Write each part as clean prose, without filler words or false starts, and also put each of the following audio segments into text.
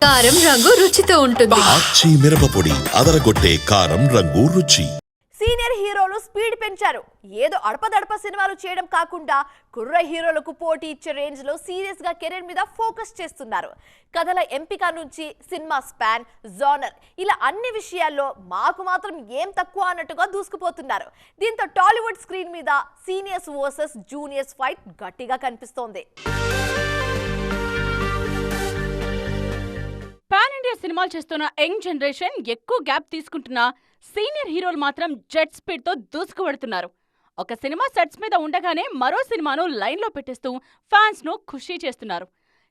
కారం రంగు రుచితో ఉంటుంది. ఆచి మిరపపొడి అదరగొట్టే కారం రంగు రుచి. సీనియర్ హీరోలు స్పీడ్ పెంచారు. ఏదో అడపదడప సినిమాలు చేయడం కాకుండా కుర్ర హీరోలకు పోటీ ఇచ్చే రేంజ్ లో సీరియస్ గా కెరీర్ మీద ఫోకస్ చేస్తున్నారు. కథల ఎంపిక నుంచి సినిమా స్పాన్, జోనర్ ఇలా అన్ని విషయాల్లో మాకు మాత్రం ఏం తక్కువ అన్నట్టుగా దూసుకుపోతున్నారు. దీంతో టాలీవుడ్ స్క్రీన్ మీద సీనియర్స్ వర్సెస్ జూనియర్స్ ఫైట్ గట్టిగా కనిపిస్తోంది. పాన్ ఇండియా సినిమాలు చేస్తున్న యంగ్ జనరేషన్ ఎక్కువ గ్యాప్ తీసుకుంటున్న సీనియర్ హీరోలు మాత్రం జెట్ స్పీడ్ తో దూసుకువెడుతున్నారు. ఒక సినిమా సెట్స్ మీద ఉండగానే మరో సినిమాను లైన్లో పెట్టేస్తూ ఫ్యాన్స్ ను ఖుషీ చేస్తున్నారు.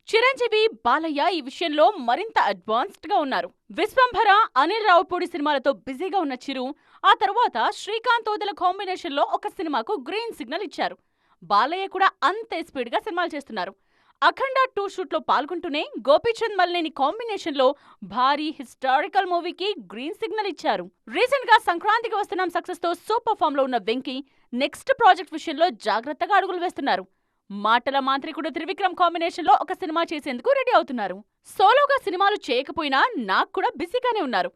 చిరంజీవి, బాలయ్య ఈ విషయంలో మరింత అడ్వాన్స్డ్ గా ఉన్నారు. విశ్వంభర, అనిల్ రావుపూడి సినిమాలతో బిజీగా ఉన్న చిరు ఆ తరువాత శ్రీకాంత్ ఓదెల కాంబినేషన్ లో ఒక సినిమాకు గ్రీన్ సిగ్నల్ ఇచ్చారు. బాలయ్య కూడా అంతే స్పీడ్ గా సినిమాలు చేస్తున్నారు. అఖండ 2 షూట్ లో పాల్గొంటూనే గోపీచంద్ మల్లేని కాంబినేషన్ లో భారీ హిస్టారికల్ మూవీకి గ్రీన్ సిగ్నల్ ఇచ్చారు. రీసెంట్ గా సంక్రాంతికి వస్తున్నాం సక్సెస్ తో సూపర్ ఫామ్ లో ఉన్న వెంకీ నెక్స్ట్ ప్రాజెక్ట్ విషయంలో జాగ్రత్తగా అడుగులు వేస్తున్నారు. మాటల మాంత్రికుడు త్రివిక్రమ్ కాంబినేషన్ లో ఒక సినిమా చేసేందుకు రెడీ అవుతున్నారు. సోలోగా సినిమాలు చేయకపోయినా నాకు కూడా బిజీగానే ఉన్నారు.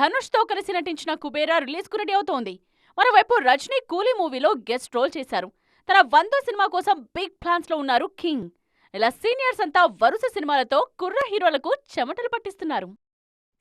ధనుష్ తో కలిసి నటించిన కుబేరా రిలీజ్ కు రెడీ అవుతోంది. మరోవైపు రజనీ కూలీ మూవీలో గెస్ట్ రోల్ చేశారు. తన 100వ సినిమా కోసం బిగ్ ప్లాన్స్ లో ఉన్నారు కింగ్. ఇలా సీనియర్స్ అంతా వరుస సినిమాలతో కుర్ర హీరోలకు చెమటలు పట్టిస్తున్నారు.